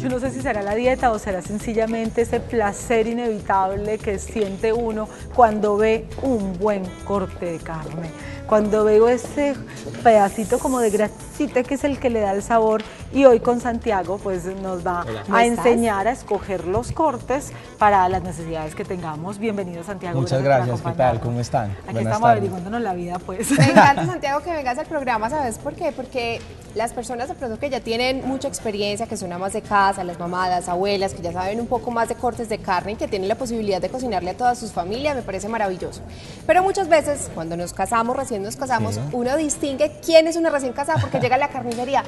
Yo no sé si será la dieta o será sencillamente ese placer inevitable que siente uno cuando ve un buen corte de carne. Cuando veo ese pedacito como de grasita que es el que le da el sabor, y hoy con Santiago pues nos va a enseñar a escoger los cortes para las necesidades que tengamos. Bienvenido, Santiago. Muchas gracias, ¿qué tal? ¿Cómo están? Aquí estamos averiguándonos la vida pues. Me encanta, Santiago, que vengas al programa, ¿sabes por qué? Porque las personas de pronto que ya tienen mucha experiencia, que son amas de casa, las mamás, las abuelas, que ya saben un poco más de cortes de carne y que tienen la posibilidad de cocinarle a todas sus familias, me parece maravilloso. Pero muchas veces cuando nos casamos, recién nos casamos, uno distingue quién es una recién casada porque llega a la carnicería,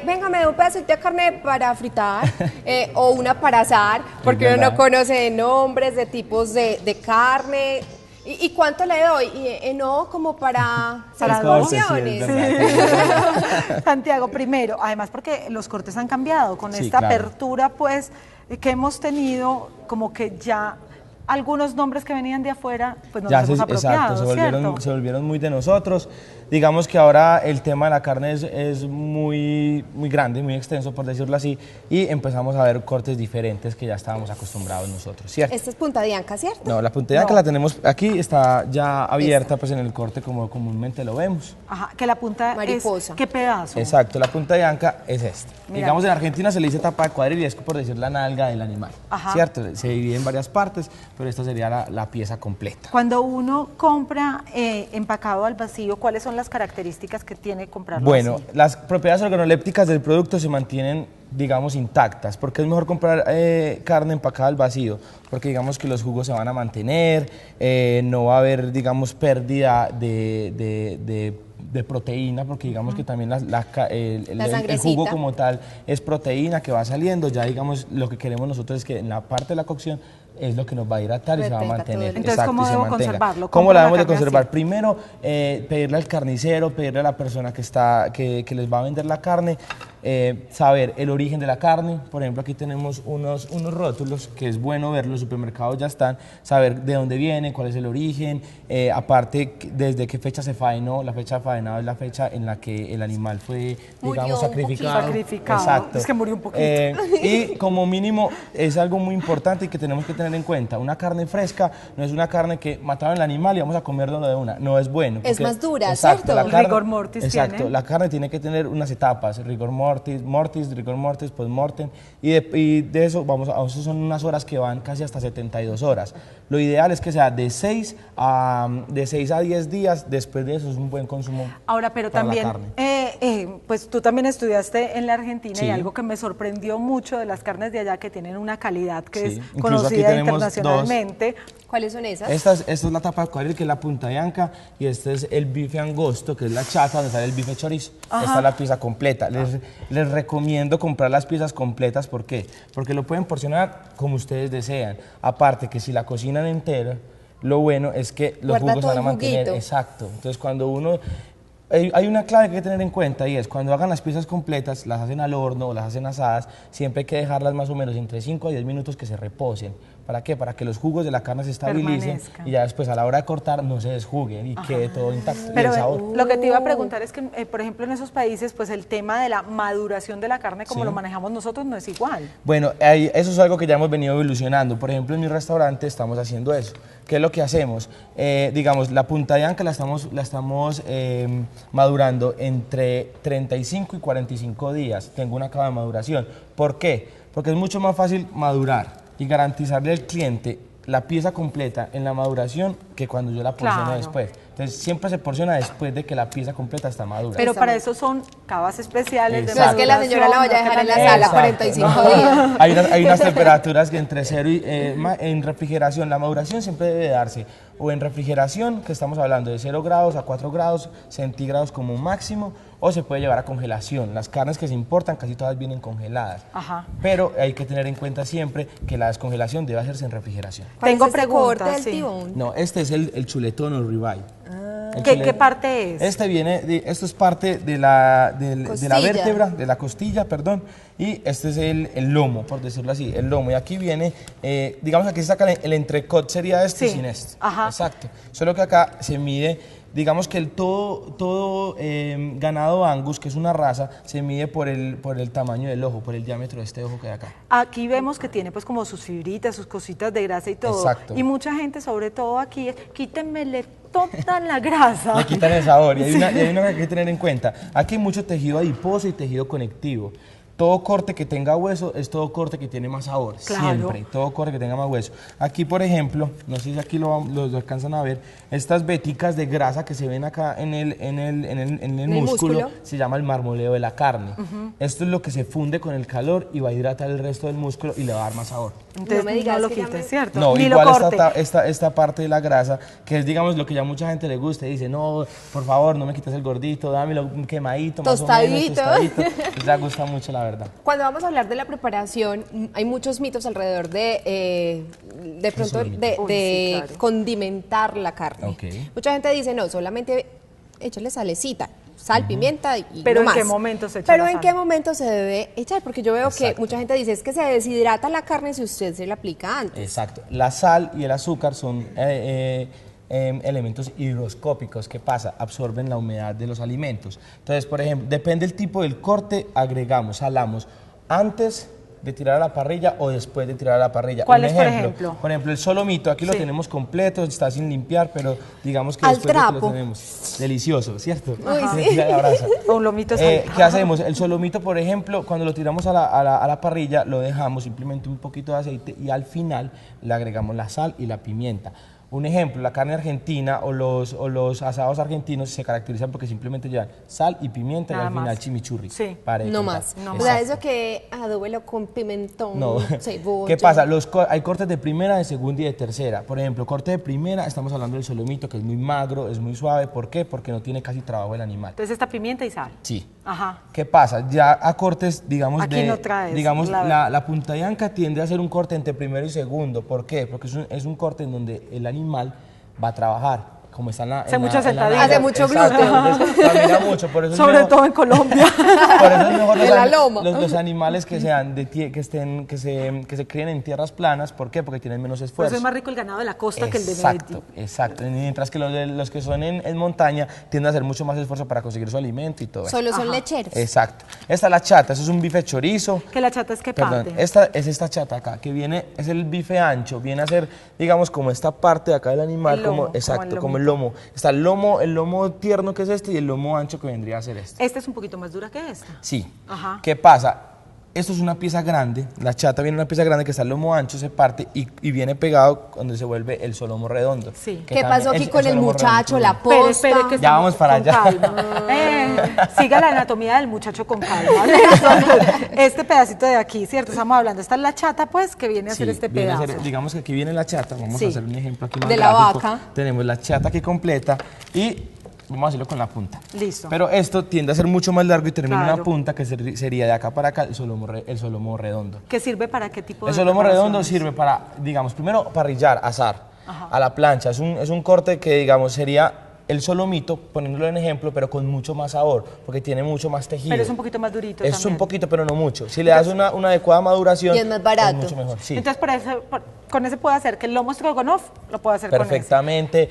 venga, me da un pedacito de carne para fritar o una para asar, porque uno no conoce nombres de tipos de carne. ¿Y cuánto le doy? No, como para 6 porciones. Santiago, primero, además porque los cortes han cambiado con esta apertura pues que hemos tenido, como que ya algunos nombres que venían de afuera pues nos los hemos apropiado, exacto, se volvieron muy de nosotros. Digamos que ahora el tema de la carne es muy grande, muy extenso, por decirlo así, y empezamos a ver cortes diferentes que ya estábamos acostumbrados nosotros, ¿cierto? Esta es punta de anca, ¿cierto? No, la punta de anca la tenemos aquí, está ya abierta pues en el corte como comúnmente lo vemos. Ajá, que la punta mariposa. Es, ¿qué pedazo? Exacto, la punta de anca es esta. Mira, digamos en Argentina se le dice tapa de cuadril y es por decir la nalga del animal, ¿cierto? Se divide en varias partes, pero esta sería la pieza completa. Cuando uno compra empacado al vacío, ¿cuáles son las características que tiene comprarlo Bueno, así? las propiedades organolépticas del producto se mantienen, digamos, intactas, porque es mejor comprar carne empacada al vacío, porque digamos que los jugos se van a mantener, no va a haber, digamos, pérdida de proteína, porque digamos que también el jugo como tal es proteína que va saliendo. Ya digamos lo que queremos nosotros es que en la parte de la cocción es lo que nos va a hidratar y se va a mantener. Entonces, ¿cómo debo conservarlo? ¿Cómo la debemos de conservar? Primero, pedirle al carnicero, pedirle a la persona que les va a vender la carne, saber el origen de la carne. Por ejemplo, aquí tenemos unos rótulos que es bueno ver, los supermercados ya están, saber de dónde viene, cuál es el origen, aparte desde qué fecha se faenó. La fecha de faenado es la fecha en la que el animal fue, digamos, sacrificado. Exacto. Es que murió un poquito. Y como mínimo es algo muy importante y que tenemos que tener en cuenta, una carne fresca no es una carne que mataron el animal y vamos a comerlo de una, no es bueno. Es más dura, exacto, ¿cierto? Rigor mortis. Exacto, la carne tiene que tener unas etapas, rigor mortis, rigor mortis, post-mortem, y de eso, eso son unas horas que van casi hasta 72 horas. Lo ideal es que sea de 6 a 10 días, después de eso es un buen consumo. Ahora, pero para también, la carne. pues tú también estudiaste en la Argentina y algo que me sorprendió mucho de las carnes de allá, que tienen una calidad que es conocida internacionalmente. ¿Cuáles son esas? Esta es la tapa de cuadril, que es la punta de anca, y este es el bife angosto, que es la chata, donde sale el bife chorizo. Esta es la pieza completa. Les recomiendo comprar las piezas completas, ¿por qué? Porque lo pueden porcionar como ustedes desean. Aparte que si la cocinan entera, lo bueno es que los jugos se van a mantener. Exacto. Entonces cuando uno... Hay una clave que hay que tener en cuenta, y es cuando hagan las piezas completas, las hacen al horno o las hacen asadas, siempre hay que dejarlas más o menos entre 5 a 10 minutos que se reposen. ¿Para qué? Para que los jugos de la carne se estabilicen y ya después a la hora de cortar no se desjuguen y quede todo intacto. Pero y el sabor. Lo que te iba a preguntar es que, por ejemplo, en esos países, pues el tema de la maduración de la carne, como lo manejamos nosotros, no es igual. Bueno, eso es algo que ya hemos venido evolucionando. Por ejemplo, en mi restaurante estamos haciendo eso. ¿Qué es lo que hacemos? Digamos, la punta de anca la estamos madurando entre 35 y 45 días. Tengo una cava de maduración. ¿Por qué? Porque es mucho más fácil madurar y garantizarle al cliente la pieza completa en la maduración que cuando yo la porciono después. Entonces siempre se porciona después de que la pieza completa está madura. Pero para eso son cavas especiales de maduración. No es que la señora la vaya a dejar en la sala 45 días. Hay unas temperaturas que entre 0 y en refrigeración, la maduración siempre debe darse o en refrigeración, que estamos hablando de 0 grados a 4 grados centígrados como máximo, o se puede llevar a congelación. Las carnes que se importan casi todas vienen congeladas. Pero hay que tener en cuenta siempre que la descongelación debe hacerse en refrigeración. Tengo preguntas. No, este es el chuletón o ribeye. ¿Qué parte es? Esto es parte de la vértebra, de la costilla, perdón, y este es el lomo, por decirlo así, el lomo. Y aquí viene, digamos aquí se saca el entrecot, sería este sin este. Exacto. Solo que acá se mide digamos que todo ganado Angus, que es una raza, se mide por el tamaño del ojo, por el diámetro de este ojo que hay acá. Aquí vemos que tiene pues como sus fibritas, sus cositas de grasa y todo. Exacto. Y mucha gente, sobre todo aquí, es quítenmele toda la grasa. Le quitan el sabor. Y hay una cosa que hay que tener en cuenta. Aquí hay mucho tejido adiposo y tejido conectivo. Todo corte que tenga hueso es todo corte que tiene más sabor, Claro. siempre, todo corte que tenga más hueso. Aquí, por ejemplo, no sé si aquí lo alcanzan a ver, estas veticas de grasa que se ven acá en el músculo, se llama el marmoleo de la carne. Esto es lo que se funde con el calor y va a hidratar el resto del músculo y le va a dar más sabor. Entonces No me digas no lo que ya quites, me- ¿cierto? No, Ni igual lo corte. esta parte de la grasa, que es, digamos, lo que ya mucha gente le gusta, y dice, no, por favor, no me quites el gordito, dámelo un quemadito, más o menos, tostadito. Pues le gusta mucho, la verdad. Cuando vamos a hablar de la preparación, hay muchos mitos alrededor de pronto solomito. de Uy, sí, claro. condimentar la carne. Ok. Mucha gente dice, no, solamente échale salecita, sal, pimienta y Pero no ¿en qué más. momento se echa Pero la ¿en sal? qué momento se debe echar? Porque yo veo que Exacto. mucha gente dice, es que se deshidrata la carne si usted se la aplica antes. Exacto. La sal y el azúcar son elementos higroscópicos. ¿Qué pasa? Absorben la humedad de los alimentos. Entonces, por ejemplo, depende del tipo del corte, agregamos, salamos antes de tirar a la parrilla o después de tirar a la parrilla. ¿Cuál Un es, por ejemplo? Por ejemplo, el solomito, aquí lo Sí. tenemos completo, está sin limpiar, pero digamos que Al después de que trapo. lo tenemos. Delicioso, ¿cierto? Uy, sí. Tira la brasa. O un lomito saltado. ¿Qué hacemos? El solomito, por ejemplo, cuando lo tiramos a la parrilla, lo dejamos simplemente un poquito de aceite y al final le agregamos la sal y la pimienta. Un ejemplo, la carne argentina o los asados argentinos se caracterizan porque simplemente llevan sal y pimienta Nada y al final más. chimichurri. Sí. para de No contar. más. No O sea, Exacto. eso que adóbelo con pimentón, No. cebolla. ¿Qué pasa? Hay cortes de primera, de segunda y de tercera. Por ejemplo, corte de primera, estamos hablando del solomito, que es muy magro, es muy suave. ¿Por qué? Porque no tiene casi trabajo el animal. Entonces esta pimienta y sal. Sí. Ajá. ¿Qué pasa? Ya a cortes, digamos, Aquí no traes, digamos, la- la punta de anca tiende a ser un corte entre primero y segundo. ¿Por qué? Porque es un corte en donde el animal va a trabajar. Como está en la... Hace en la- mucha en la sentadilla. nalga. Hace mucho Exacto, glúteo. entonces, camina mucho, por eso es Sobre mejor- todo en Colombia. por eso es mejor En la loma. los animales que sean que se críen en tierras planas. ¿Por qué? Porque tienen menos Por esfuerzo. eso es más rico el ganado de la costa que el de Exacto, Medellín. exacto. Mientras que los que son en montaña tienden a hacer mucho más esfuerzo para conseguir su alimento y todo eso. Solo son Ajá. lecheros. Exacto. Esta es la chata, eso es un bife chorizo. Que la chata es que Perdón, parte. esta chata acá, que viene, es el bife ancho, viene a ser, digamos, como esta parte de acá del animal, El lomo, como, como exacto, el como el lomo. Está el lomo tierno que es este y el lomo ancho que vendría a ser este. Esta es un poquito más dura que esta. Sí. Ajá. ¿Qué pasa? Esto es una pieza grande, la chata viene una pieza grande que está el lomo ancho, se parte y viene pegado cuando se vuelve el solomo redondo. Sí. que ¿Qué también pasó aquí es con el solomo muchacho, redondo. la posta? Espere, que Ya vamos para con allá. calma. Siga la anatomía del muchacho con calma. Este pedacito de aquí, ¿cierto? Estamos hablando. Esta es la chata, pues, que viene a hacer Sí, este viene a pedazo. ser- digamos que aquí viene la chata, vamos Sí. a hacer un ejemplo aquí más De la gráfico. vaca. Tenemos la chata aquí completa y vamos a hacerlo con la punta. Listo. Pero esto tiende a ser mucho más largo y termina en Claro. una punta que sería de acá para acá el solomo redondo. ¿Qué sirve para qué tipo El de solomo redondo preparaciones? sirve para, digamos, primero parrillar, asar, a la plancha. Es un corte que, digamos, sería el solomito, poniéndolo en ejemplo, pero con mucho más sabor, porque tiene mucho más tejido. Pero es un poquito más durito Es también. un poquito, pero no mucho. Si le das una adecuada maduración, Y es más barato. mucho mejor. Sí. Entonces, con ese puede hacer que el lomo stroganoff lo puede hacer Perfectamente.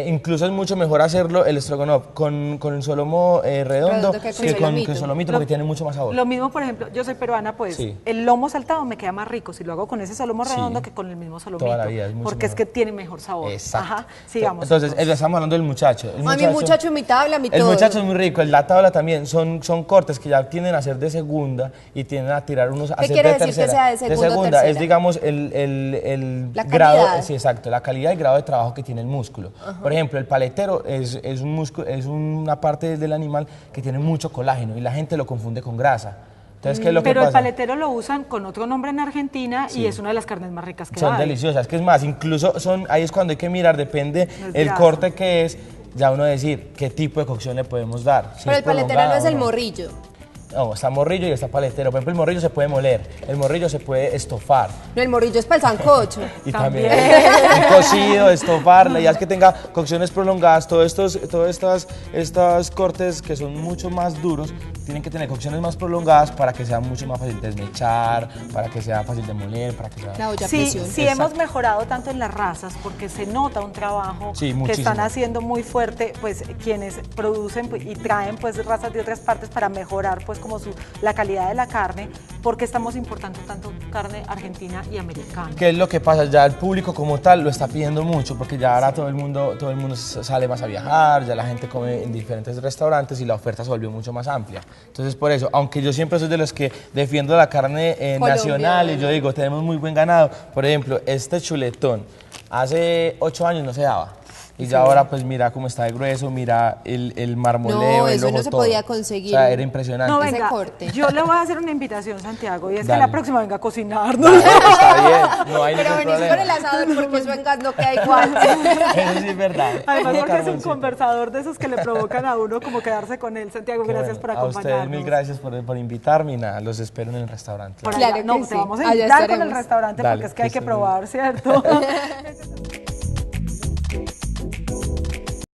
Incluso es mucho mejor hacerlo el stroganoff con el solomo redondo Redondo que con que con solomito. el solomito, Lo- porque tiene mucho más con sabor. ese. Lo mismo, por ejemplo, yo soy peruana, pues Sí. el lomo saltado me queda más rico si lo hago con ese solomo Sí. redondo que con el mismo solomito. Toda la vida, es mucho porque es mejor. que tiene mejor sabor. Exacto. Ajá, sigamos. Entonces, estamos hablando del muchacho. A mi muchacho, mi tabla, mi El todo. muchacho es muy rico, la tabla también, son cortes que ya tienden a ser de segunda y tienden a tirar unos a ¿Qué ser quiere de decir que tercera. sea de segunda o es tercera? digamos el La grado, calidad. sí, exacto, la calidad y grado de trabajo que tiene el músculo. Por ejemplo, el paletero es un músculo, es una parte del animal que tiene mucho colágeno y la gente lo confunde con grasa. Entonces, ¿qué es lo que Pero el pasa? paletero lo usan con otro nombre en Argentina y es una de las carnes más ricas que Son hay. deliciosas, que es más, incluso ahí es cuando hay que mirar, depende Es el grasa. corte que es, ya uno decir qué tipo de cocción le podemos dar. si Pero es el paletero no prolongada es o el morrillo. No, está morrillo y está paletero. Por ejemplo, el morrillo se puede moler, el morrillo se puede estofar. No, el morrillo es para el sancocho. Y también un cocido, estofar, la idea es que tenga cocciones prolongadas. Todos estos cortes que son mucho más duros tienen que tener cocciones más prolongadas para que sea mucho más fácil de desmechar, para que sea fácil de moler, para que sea... La olla a Sí, presión. sí hemos mejorado tanto en las razas porque se nota un trabajo Sí, que muchísimo. están haciendo muy fuerte, pues quienes producen y traen pues razas de otras partes para mejorar pues como la calidad de la carne, porque estamos importando tanto carne argentina y americana. ¿Qué es lo que pasa? Ya el público como tal lo está pidiendo mucho porque ya ahora todo el mundo sale más a viajar, ya la gente come en diferentes restaurantes y la oferta se volvió mucho más amplia. Entonces por eso, aunque yo siempre soy de los que defiendo la carne nacional y yo digo, tenemos muy buen ganado, por ejemplo, este chuletón, hace 8 años no se daba. Y ya ahora pues mira cómo está de grueso, mira el marmoleo, No, el eso ojo, no se todo. podía conseguir. O sea, era impresionante. No, Ese venga, corte. yo le voy a hacer una invitación, Santiago, y es Dale. que la próxima venga a cocinarnos. Dale, está bien, no hay Pero ningún venís problema. con el asador porque eso en gas no queda igual. Eso sí es verdad. Además, Puro porque es un carboncito. conversador de esos que le provocan a uno como quedarse con él. Santiago, Qué gracias por bueno. acompañarnos. A ustedes mil gracias por invitarme y nada, los espero en el restaurante. Por allá. Claro que No, sí. te vamos a Allá invitar con el estaremos. restaurante Dale, porque es que hay que que estés bien. probar, ¿cierto?